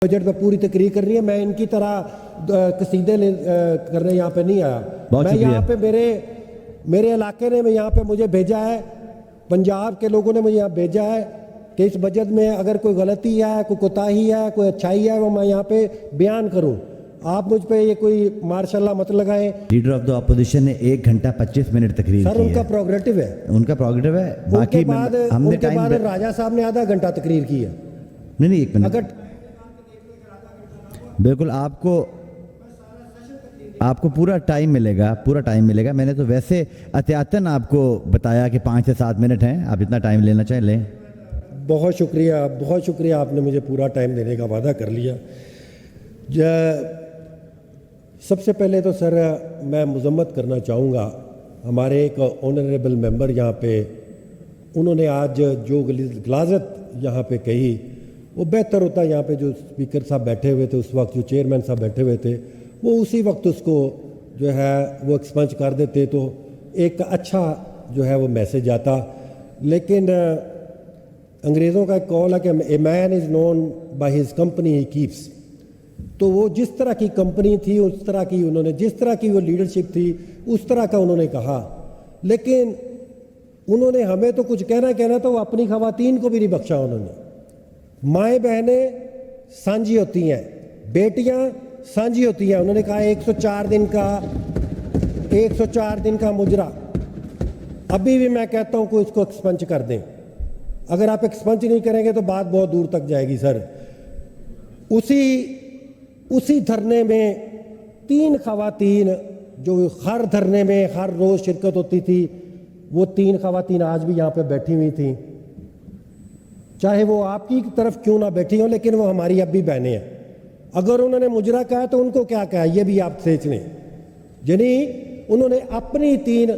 Budget पे पूरी तकरीर कर रही है। मैं इनकी तरह कसीदे करने यहाँ पे नहीं आया। मैं यहाँ पे मेरे इलाके ने मैं यहाँ पे मुझे भेजा है, पंजाब के लोगों ने मुझे यहाँ भेजा है कि इस बजट में अगर कोई गलती है, कोई कोताही है, कोई अच्छाई है, वो मैं यहाँ पे बयान करूँ। आप मुझ पे ये कोई मार्शल्लाह मत लगाएं। लीडर ऑफ द अपोजिशन ने 1 घंटा 25 मिनट तकरीर सर की उनका है। प्रोग्रेटिव है, उनका प्रोग्रेटिव है। बाकी उनके बाद राजा साहब ने आधा घंटा तकरीर की है। नहीं 1 मिनट, अगर बिल्कुल आपको पूरा टाइम मिलेगा। मैंने तो वैसे एहतियातन आपको बताया कि 5 से 7 मिनट हैं, आप इतना टाइम लेना चाहें लें। बहुत शुक्रिया, आपने मुझे पूरा टाइम देने का वादा कर लिया। सबसे पहले तो सर मैं मजम्मत करना चाहूँगा हमारे एक ऑनरेबल मेंबर यहाँ पे, उन्होंने आज जो गलाजत यहाँ पे कही वो बेहतर होता। यहाँ पे जो स्पीकर साहब बैठे हुए थे उस वक्त, जो चेयरमैन साहब बैठे हुए थे, वो उसी वक्त उसको जो है वो एक्सपंज कर देते तो एक अच्छा जो है वो मैसेज आता। लेकिन अंग्रेज़ों का एक कॉल है कि a man is known by his company he keeps. तो वो जिस तरह की कंपनी थी, उस तरह की उन्होंने, जिस तरह की वो लीडरशिप थी, उस तरह का उन्होंने कहा। लेकिन उन्होंने हमें तो कुछ कहना तो अपनी खवातीन को भी नहीं बख्शा उन्होंने। माएँ बहनें साझी होती हैं, बेटियां साझी होती हैं। उन्होंने कहा 104 दिन का मुजरा। अभी भी मैं कहता हूं कि इसको एक्सपंज कर दें। अगर आप एक्सपंज नहीं करेंगे तो बात बहुत दूर तक जाएगी सर। उसी धरने में 3 खवातीन जो हर धरने में हर रोज शिरकत होती थी, वो 3 खवातीन आज भी यहाँ पे बैठी हुई थी। चाहे वो आपकी तरफ क्यों ना बैठी हो, लेकिन वो हमारी अब भी बहनें हैं। अगर उन्होंने मुजरा कहा तो उनको क्या कहा, ये भी आप सोच लें। यानी उन्होंने अपनी 3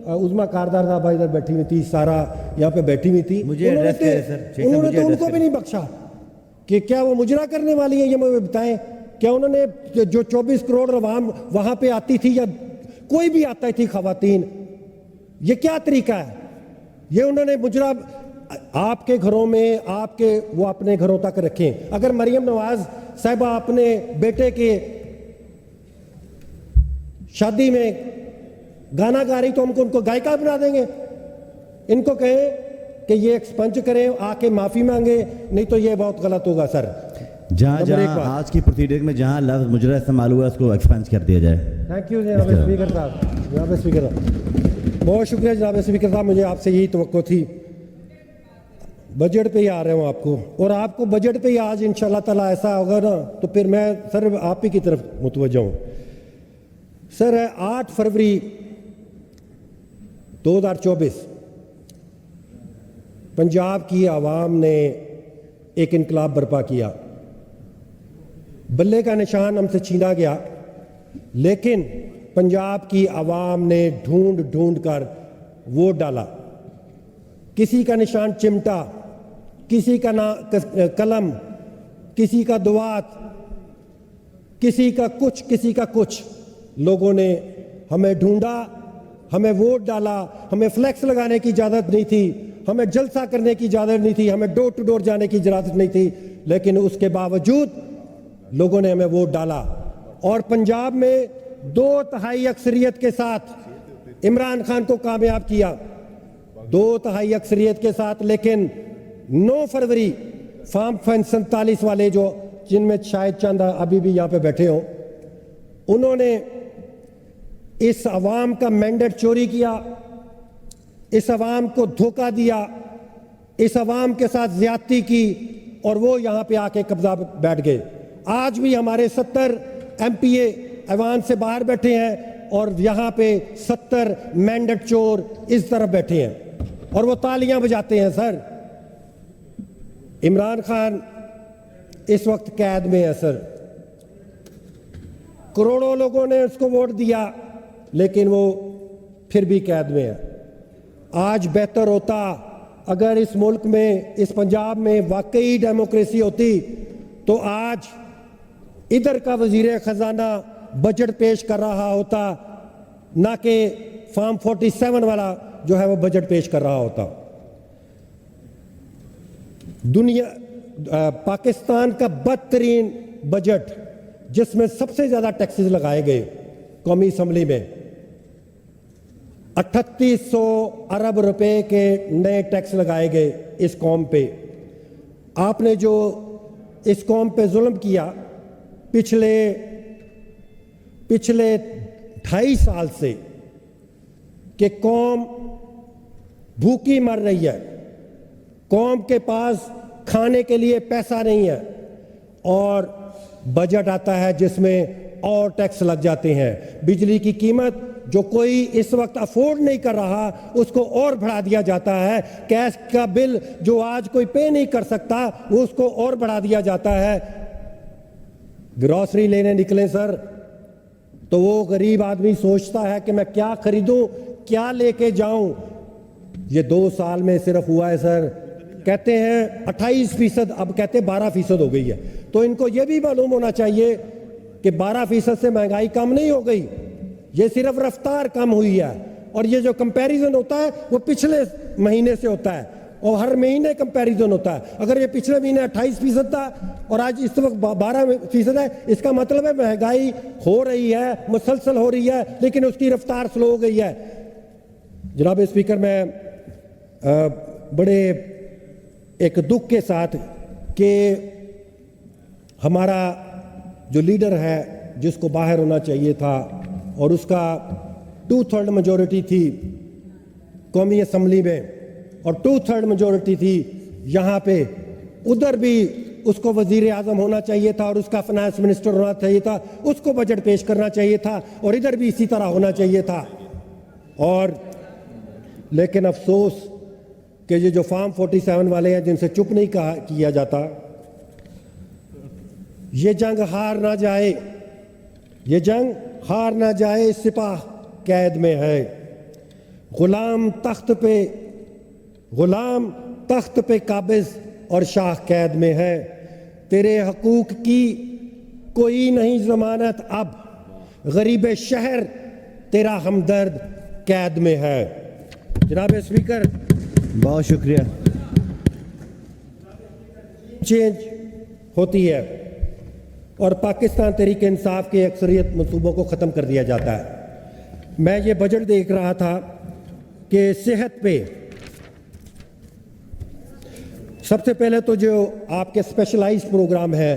उज़मा कारदार साहबा इधर बैठी हुई थी, सारा यहाँ पे बैठी हुई थी, उन्होंने तो उनको भी नहीं बख्शा कि क्या वो मुजरा करने वाली है। ये मुझे बताएं, क्या उन्होंने जो 24 करोड़ अवाम वहां पे आती थी या कोई भी आता थी खवातीन, ये क्या तरीका है? ये उन्होंने मुजरा आपके घरों में वो अपने घरों तक रखें। अगर मरियम नवाज साहिबा अपने बेटे के शादी में गाना गा रही तो हमको उनको गायिका बना देंगे। इनको कहें कि ये एक्सपंज करें, आके माफी मांगे, नहीं तो ये बहुत गलत होगा सर। जहां आज की प्रोसीडिंग में जहां लफ्ज मुजरा इस्तेमाल हुआ उसको एक्सपंज कर दिया जाए। थैंक यू जनाब स्पीकर साहब, बहुत शुक्रिया जनाब स्पीकर साहब। मुझे आपसे यही तवक्को थी। बजट पे ही आ रहे हूँ आपको, और आपको बजट पे ही आज इंशाल्लाह ताला ऐसा होगा ना तो फिर मैं सर आप ही की तरफ मुतवज्जह हूँ। सर 8 फरवरी 2024 पंजाब की आवाम ने एक इनकलाब बर्पा किया। बल्ले का निशान हमसे छीना गया, लेकिन पंजाब की आवाम ने ढूंढ कर वोट डाला। किसी का निशान चिमटा, किसी का कलम, किसी का दुआत, किसी का कुछ। लोगों ने हमें ढूंढा, हमें वोट डाला। हमें फ्लैक्स लगाने की इजाज़त नहीं थी, हमें जलसा करने की इजाज़त नहीं थी, हमें डोर टू डोर जाने की इजाज़त नहीं थी, लेकिन उसके बावजूद लोगों ने हमें वोट डाला। और पंजाब में 2/3 अक्सरियत के साथ इमरान खान को कामयाब किया, 2/3 अक्सरियत के साथ। लेकिन 9 फरवरी फार्म 47 वाले जो, जिनमें शायद चंद अभी भी यहाँ पे बैठे हो, उन्होंने इस अवाम का मैंडेट चोरी किया, इस अवाम को धोखा दिया, इस अवाम के साथ ज्यादती की, और वो यहाँ पे आके कब्जा बैठ गए। आज भी हमारे 70 MPA ऐवान से बाहर बैठे हैं और यहाँ पे 70 मैंडेट चोर इस तरफ बैठे हैं और वो तालियां बजाते हैं। सर इमरान खान इस वक्त कैद में है सर। करोड़ों लोगों ने उसको वोट दिया, लेकिन वो फिर भी कैद में है। आज बेहतर होता अगर इस मुल्क में, इस पंजाब में वाकई डेमोक्रेसी होती तो आज इधर का वजीर खजाना बजट पेश कर रहा होता, ना कि फार्म 47 वाला जो है वो बजट पेश कर रहा होता। दुनिया पाकिस्तान का बदतरीन बजट जिसमें सबसे ज्यादा टैक्सेस लगाए गए कौमी असम्बली में 3800 अरब रुपए के नए टैक्स लगाए गए इस कौम पे। आपने जो इस कौम पे जुल्म किया पिछले 2.5 साल से कि कौम भूखी मर रही है, कौम के पास खाने के लिए पैसा नहीं है और बजट आता है जिसमें और टैक्स लग जाते हैं। बिजली की कीमत जो कोई इस वक्त अफोर्ड नहीं कर रहा उसको और बढ़ा दिया जाता है। गैस का बिल जो आज कोई पे नहीं कर सकता वो उसको और बढ़ा दिया जाता है। ग्रॉसरी लेने निकले सर तो वो गरीब आदमी सोचता है कि मैं क्या खरीदूं, क्या लेके जाऊं। ये 2 साल में सिर्फ हुआ है सर, कहते हैं 28%, अब कहते हैं 12% हो गई है। तो इनको ये भी मालूम होना चाहिए कि 12% से महंगाई कम नहीं हो गई, ये सिर्फ रफ्तार कम हुई है। और ये जो कंपैरिजन होता है वो पिछले महीने से होता है और हर महीने कंपैरिजन होता है। अगर ये पिछले महीने 28% था और आज इस वक्त 12% है, इसका मतलब है महंगाई हो रही है, मुसलसल हो रही है, लेकिन उसकी रफ्तार स्लो हो गई है। जनाब स्पीकर, मैं बड़े एक दुख के साथ कि हमारा जो लीडर है जिसको बाहर होना चाहिए था और उसका 2/3 मेजॉरिटी थी कौमी असम्बली में और 2/3 मेजॉरिटी थी यहाँ पे, उधर भी उसको वजीर आजम होना चाहिए था और उसका फाइनेंस मिनिस्टर होना चाहिए था, उसको बजट पेश करना चाहिए था और इधर भी इसी तरह होना चाहिए था। और लेकिन अफसोस कि ये जो फॉर्म 47 वाले हैं जिनसे चुप नहीं किया जाता, ये जंग हार ना जाए, ये जंग हार ना जाए, सिपाह कैद में है, गुलाम तख्त पे काबिज और शाह कैद में है। तेरे हकूक की कोई नहीं जमानत, अब गरीब शहर तेरा हमदर्द कैद में है। जनाब स्पीकर, बहुत शुक्रिया। चेंज होती है और पाकिस्तान तहरीक इंसाफ के अक्सरियत मंसूबों को ख़त्म कर दिया जाता है। मैं ये बजट देख रहा था कि सेहत पे सबसे पहले तो जो आपके स्पेशलाइज्ड प्रोग्राम है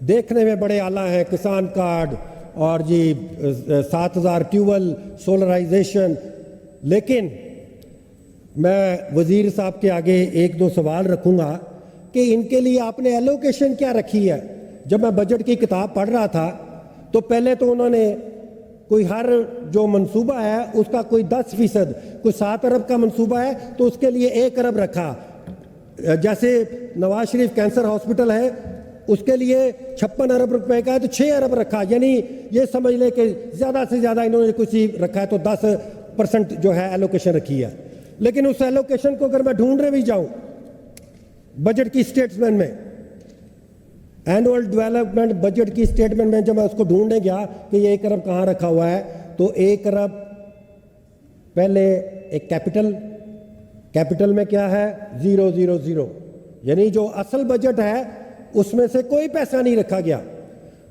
देखने में बड़े आला हैं, किसान कार्ड और जी 7000 ट्यूबवेल सोलराइजेशन, लेकिन मैं वजीर साहब के आगे 1-2 सवाल रखूंगा कि इनके लिए आपने एलोकेशन क्या रखी है। जब मैं बजट की किताब पढ़ रहा था तो पहले तो उन्होंने कोई हर जो मंसूबा है उसका कोई 10%, कोई 7 अरब का मंसूबा है तो उसके लिए 1 अरब रखा। जैसे नवाज शरीफ कैंसर हॉस्पिटल है उसके लिए 56 अरब रुपए का है तो 6 अरब रखा। यानी ये समझ ले कि ज़्यादा से ज़्यादा इन्होंने कुछ ही रखा है तो 10% जो है एलोकेशन रखी है। लेकिन उस एलोकेशन को अगर मैं ढूंढने भी जाऊं बजट की स्टेटमेंट में, एनुअल डेवलपमेंट बजट की स्टेटमेंट में जब मैं उसको ढूंढने गया कि ये 1 अरब कहाँ रखा हुआ है तो 1 अरब पहले एक कैपिटल में क्या है 000, यानी जो असल बजट है उसमें से कोई पैसा नहीं रखा गया।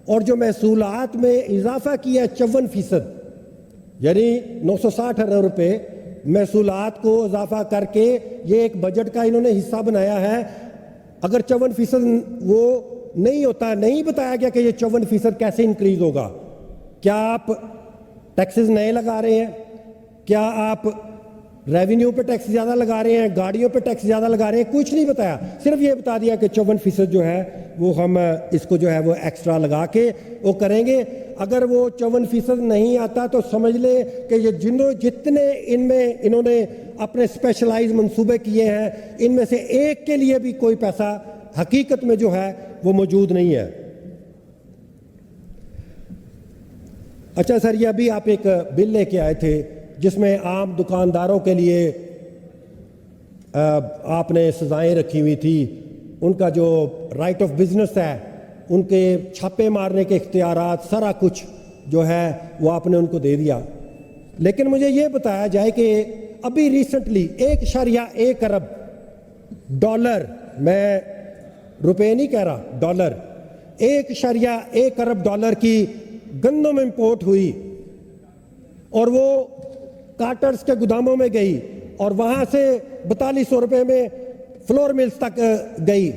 और जो महसूलात में इजाफा किया 54%, यानी 960 अरब रुपए महसूलात को इजाफा करके ये एक बजट का इन्होंने हिस्सा बनाया है। अगर 54% वो नहीं होता, नहीं बताया गया कि ये 54% कैसे इंक्रीज होगा। क्या आप टैक्सेस नए लगा रहे हैं, क्या आप रेवेन्यू पे टैक्स ज़्यादा लगा रहे हैं, गाड़ियों पे टैक्स ज़्यादा लगा रहे हैं, कुछ नहीं बताया। सिर्फ ये बता दिया कि 54% जो है वो हम इसको जो है वो एक्स्ट्रा लगा के वो करेंगे। अगर वो 54% नहीं आता तो समझ ले कि ये जितने इनमें इन्होंने अपने स्पेशलाइज मंसूबे किए हैं इनमें से एक के लिए भी कोई पैसा हकीकत में जो है वो मौजूद नहीं है। अच्छा सर, ये अभी आप एक बिल लेके आए थे जिसमें आम दुकानदारों के लिए आपने सजाएं रखी हुई थी, उनका जो राइट ऑफ बिजनेस है, उनके छापे मारने के इख्तियारात, सारा कुछ जो है वो आपने उनको दे दिया। लेकिन मुझे ये बताया जाए कि अभी रिसेंटली 1.1 अरब डॉलर, मैं रुपए नहीं कह रहा, डॉलर, 1.1 अरब डॉलर की गंदम इंपोर्ट हुई और वो कार्टर्स के गोदामों में गई और वहां से 4200 रुपए में फ्लोर मिल्स तक गई।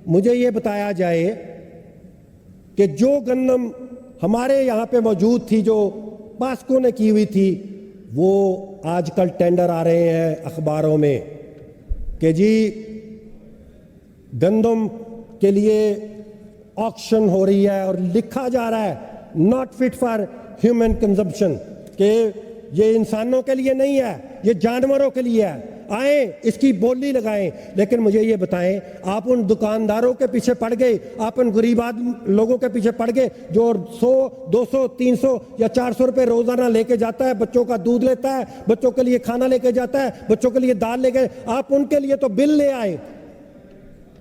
मुझे ये बताया जाए कि जो गंदम हमारे यहाँ पे मौजूद थी, जो पास्को ने की हुई थी, वो आजकल टेंडर आ रहे हैं अखबारों में कि जी गंदम के लिए ऑक्शन हो रही है और लिखा जा रहा है not fit for human consumption, कि ये इंसानों के लिए नहीं है, ये जानवरों के लिए है। आए इसकी बोली लगाएं। लेकिन मुझे ये बताएं, आप उन दुकानदारों के पीछे पड़ गए, आप उन गरीब लोगों के पीछे पड़ गए जो 100, 200, 300 या 400 रुपए रोजाना लेके जाता है, बच्चों का दूध लेता है, बच्चों के लिए खाना लेके जाता है, बच्चों के लिए दाल लेके, आप उनके लिए तो बिल ले आए।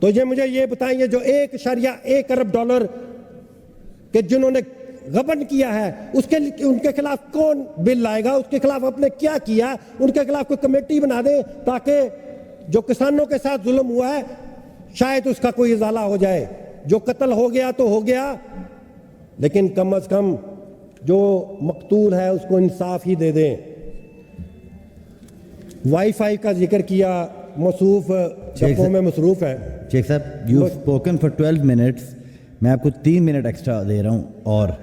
तो ये मुझे ये बताएं, जो 1.1 अरब डॉलर के जिन्होंने गबन किया है, उनके खिलाफ कौन बिल लाएगा? उसके खिलाफ आपने क्या किया? उनके खिलाफ कोई कमेटी बना दे ताकि जो किसानों के साथ जुल्म हुआ है शायद उसका कोई इजाला हो जाए। जो कत्ल हो गया तो हो गया, लेकिन कम से कम जो मकतूल है उसको इंसाफ ही दे दें। वाईफाई का जिक्र किया, मसरूफ गप्पों में मसरूफ है। शेख साहब, यू स्पोकन फॉर 12 मिनट्स, मैं आपको 3 मिनट एक्स्ट्रा दे रहा हूँ, और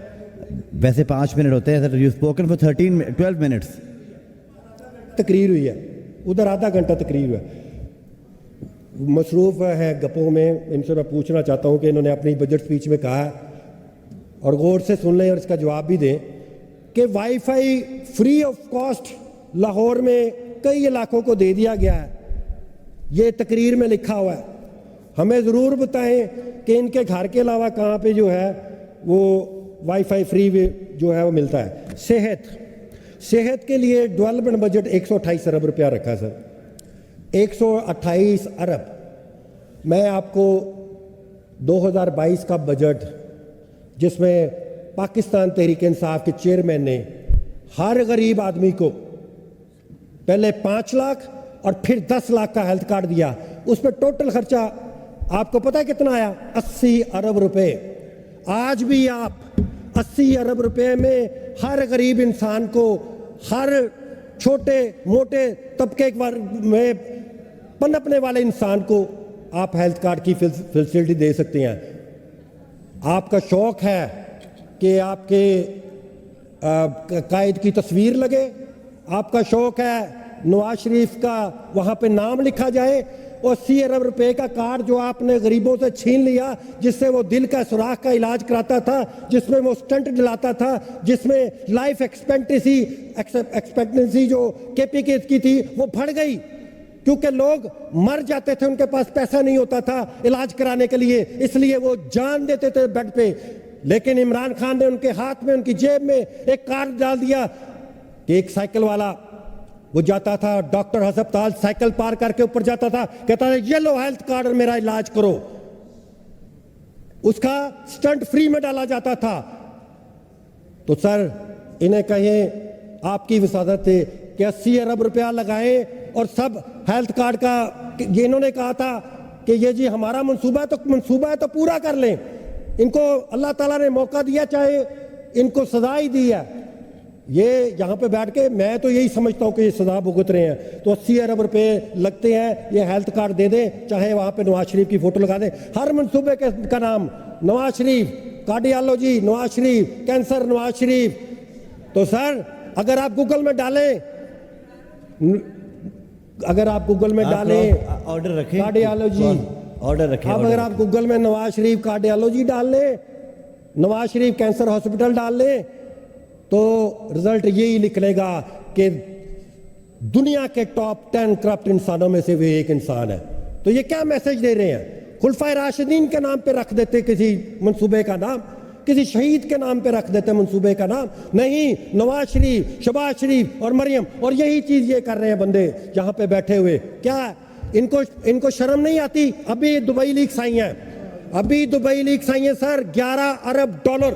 वैसे 5 मिनट होते हैं sir. You spoken for 12 minutes. तकरीर हुई है, उधर आधा घंटा तकरीर हुआ है। मसरूफ है गप्पों में। इनसे मैं पूछना चाहता हूँ कि इन्होंने अपनी बजट स्पीच में कहा, और गौर से सुन लें और इसका जवाब भी दें, कि wifi free of cost Lahore में कई इलाकों को दे दिया गया है। ये तकरीर में लिखा हुआ है। हमें ज़रूर बताएं कि इनके घर के अलावा कहाँ पे जो है वो वाईफाई फ्री जो है वो मिलता है। सेहत के लिए डेवलपमेंट बजट 128 अरब रुपया रखा है सर, 128 अरब। मैं आपको 2022 का बजट, जिसमें पाकिस्तान तहरीक इंसाफ के चेयरमैन ने हर गरीब आदमी को पहले 5 लाख और फिर 10 लाख का हेल्थ कार्ड दिया, उसमें टोटल खर्चा आपको पता है कितना आया? 80 अरब रुपए। आज भी आप 80 अरब रुपए में हर गरीब इंसान को, हर छोटे मोटे तबके में पनपने वाले इंसान को आप हेल्थ कार्ड की फैसिलिटी दे सकते हैं। आपका शौक है कि आपके कायद की तस्वीर लगे, आपका शौक है नवाज शरीफ का वहां पे नाम लिखा जाए, और 80 अरब रुपए का कार्ड जो आपने गरीबों से छीन लिया, जिससे वो दिल का सुराख का इलाज कराता था, जिसमें वो स्टंट दिलाता था, जिसमें लाइफ एक्सपेक्टेंसी जो केपीके की थी वो बढ़ गई, क्योंकि लोग मर जाते थे, उनके पास पैसा नहीं होता था इलाज कराने के लिए, इसलिए वो जान देते थे बेड पे। लेकिन इमरान खान ने उनके हाथ में, उनकी जेब में एक कार्ड डाल दिया कि एक साइकिल वाला वो जाता था डॉक्टर अस्पताल, साइकिल पार करके ऊपर जाता था, कहता था ये लो हेल्थ कार्ड और मेरा इलाज करो। उसका स्टंट फ्री में डाला जाता था। तो सर इन्हें कहें, आपकी वसादत थे कि 80 अरब रुपया लगाएं और सब हेल्थ कार्ड का, ये इन्होंने कहा था कि ये जी हमारा मंसूबा है तो पूरा कर लें। इनको अल्लाह ताला ने मौका दिया, चाहे इनको सजा ही दी है। ये यहाँ पे बैठ के मैं तो यही समझता हूँ कि ये सजा भुगत रहे हैं। तो 80 अरब रुपए लगते हैं, ये हेल्थ कार्ड दे दें, चाहे वहाँ पे नवाज शरीफ की फोटो लगा दें, हर मंसूबे का नाम नवाज शरीफ, कार्डियोलॉजी नवाज शरीफ, कैंसर नवाज शरीफ। तो सर अगर आप गूगल में डालें, ऑर्डर रखें, कार्डियोलॉजी ऑर्डर रखें, अब अगर आप गूगल में नवाज शरीफ कार्डियोलॉजी डाल लें, नवाज शरीफ कैंसर हॉस्पिटल डाल लें, तो रिजल्ट यही निकलेगा कि दुनिया के टॉप 10 करप्ट इंसानों में से वे एक इंसान है। तो ये क्या मैसेज दे रहे हैं? खुलफाए राशिदीन के नाम पे रख देते किसी मंसूबे का नाम, किसी शहीद के नाम पे रख देते मंसूबे का नाम। नहीं, नवाज शरीफ, शहबाज शरीफ और मरियम, और यही चीज ये कर रहे हैं बंदे यहाँ पे बैठे हुए। क्या इनको शर्म नहीं आती? अभी दुबई लीक्स आई हैं, सर, 11 अरब डॉलर।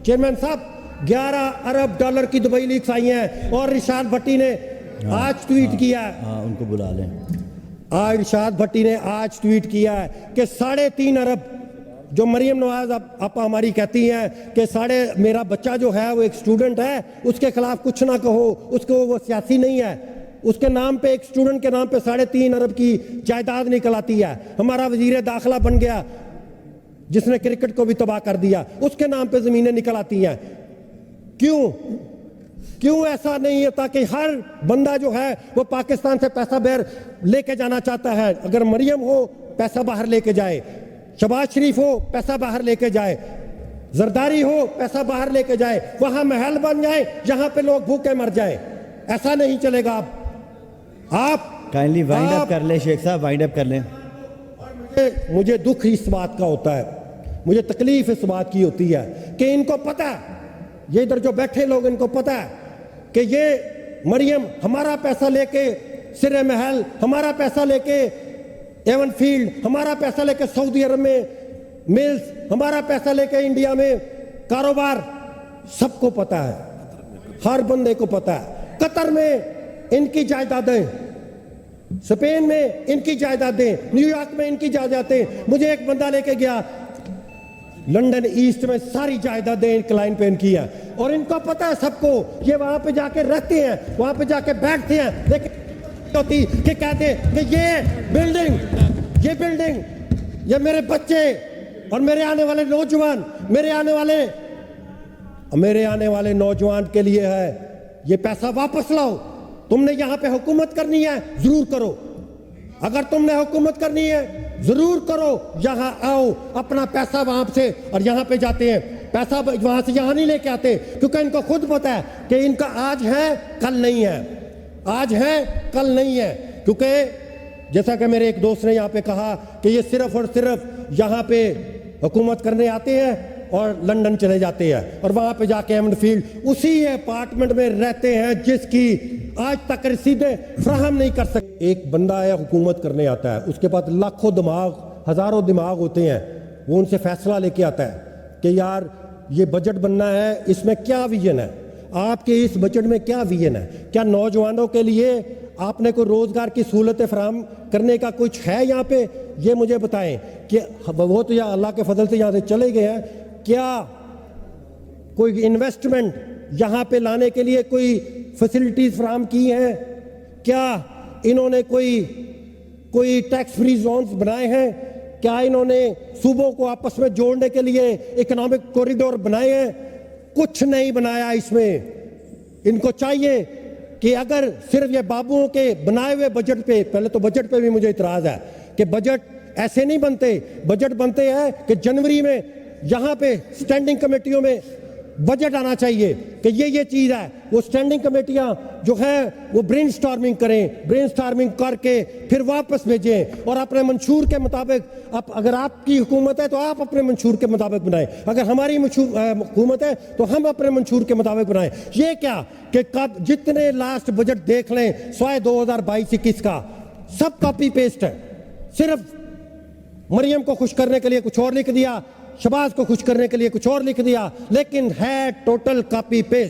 चेयरमैन साहब, 11 अरब डॉलर की दुबई लीक्स आई हैं, और रिशाद भट्टी ने आज ट्वीट किया। उनको बुला लें। आज इरशाद भट्टी ने आज ट्वीट किया है कि 3.5 अरब जो मरियम नवाज आप हमारी कहती हैं कि मेरा बच्चा जो है वो एक स्टूडेंट है, उसके खिलाफ कुछ ना कहो, उसको वो सियासी नहीं है, उसके नाम पे एक स्टूडेंट के नाम पे 3.5 अरब की जायदाद निकल आती है। हमारा वजीर दाखिला बन गया जिसने क्रिकेट को भी तबाह कर दिया, उसके नाम पे जमीनें निकल आती हैं। क्यों ऐसा नहीं है? ताकि हर बंदा जो है वो पाकिस्तान से पैसा बाहर लेके जाना चाहता है। अगर मरियम हो पैसा बाहर लेके जाए, शहबाज शरीफ हो पैसा बाहर लेके जाए, जरदारी हो पैसा बाहर लेके जाए, वहां महल बन जाए जहां पे लोग भूखे मर जाए। ऐसा नहीं चलेगा। आप काइंडली वाइंड अप कर ले शेख साहब, वाइंड अप कर लें। मुझे दुख इस बात का होता है, मुझे तकलीफ इस बात की होती है कि इनको पता है, ये इधर जो बैठे लोग इनको पता है कि ये मरियम हमारा पैसा लेके सिरे महल, हमारा पैसा लेके एवन फील्ड, हमारा पैसा लेके सऊदी अरब में मिल्स, हमारा पैसा लेके इंडिया में कारोबार, सबको पता है, हर बंदे को पता है। कतर में इनकी जायदादें, स्पेन में इनकी जायदादें, न्यूयॉर्क में इनकी जायदादें। मुझे एक बंदा लेके गया लंदन ईस्ट में, सारी जायदादें इंक्लाइन पे इनकी है और इनको पता है सबको। ये वहां पे जाके रहते हैं, वहां पे जाके बैठते हैं, लेकिन होती कि कहते हैं कि ये बिल्डिंग ये मेरे बच्चे और मेरे आने वाले नौजवान, मेरे आने वाले नौजवान के लिए है। ये पैसा वापस लाओ। तुमने यहां पे हुकूमत करनी है, जरूर करो। अगर तुमने हुकूमत करनी है जरूर करो, यहां आओ, अपना पैसा वहां से, और यहां पे जाते हैं पैसा वहां से यहां नहीं लेके आते, क्योंकि इनको खुद पता है कि इनका आज है कल नहीं है, आज है कल नहीं है। क्योंकि जैसा कि मेरे एक दोस्त ने यहां पे कहा कि ये सिर्फ और सिर्फ यहां पे हुकूमत करने आते हैं और लंदन चले जाते हैं और वहां पे जाके एमंड फील्ड उसी अपार्टमेंट में रहते हैं जिसकी आज तक रसीदें फ्राहम नहीं कर सकते। एक बंदा है हुकूमत करने आता है, उसके पास लाखों दिमाग, हजारों दिमाग होते हैं, वो उनसे फैसला लेके आता है कि यार ये बजट बनना है, इसमें क्या विजन है, आपके इस बजट में क्या विजन है, क्या नौजवानों के लिए आपने कोई रोजगार की सहूलतें फराहम करने का कुछ है यहाँ पे, ये मुझे बताएं। कि वो तो यहाँ अल्लाह के फजल से यहाँ से चले गए हैं, क्या कोई इन्वेस्टमेंट यहाँ पे लाने के लिए कोई फैसिलिटीज फराहम की हैं? क्या इन्होंने कोई टैक्स फ्री जोन्स बनाए हैं? क्या इन्होंने सूबों को आपस में जोड़ने के लिए इकोनॉमिक कॉरिडोर बनाए हैं? कुछ नहीं बनाया इसमें। इनको चाहिए कि अगर सिर्फ ये बाबुओं के बनाए हुए बजट पे, पहले तो बजट पे भी मुझे इतराज है कि बजट ऐसे नहीं बनते। बजट बनते हैं कि जनवरी में यहां पे स्टैंडिंग कमेटियों में बजट आना चाहिए कि ये चीज है। वो स्टैंडिंग कमेटियां जो है वो ब्रेनस्टॉर्मिंग करें, ब्रेनस्टॉर्मिंग करके फिर वापस भेजें और अपने मंशूर के मुताबिक, अगर आपकी हुकूमत है तो आप अपने मंशूर के मुताबिक बनाएं, अगर हमारी हुकूमत है तो हम अपने मंशूर के मुताबिक बनाएं। ये क्या कि कब जितने लास्ट बजट देख लें स्वाय 2022-21 का, सब कॉपी पेस्ट है। सिर्फ मरियम को खुश करने के लिए कुछ और लिख दिया, शहबाज को खुश करने के लिए कुछ और लिख दिया, लेकिन है टोटल कॉपी पेस्ट।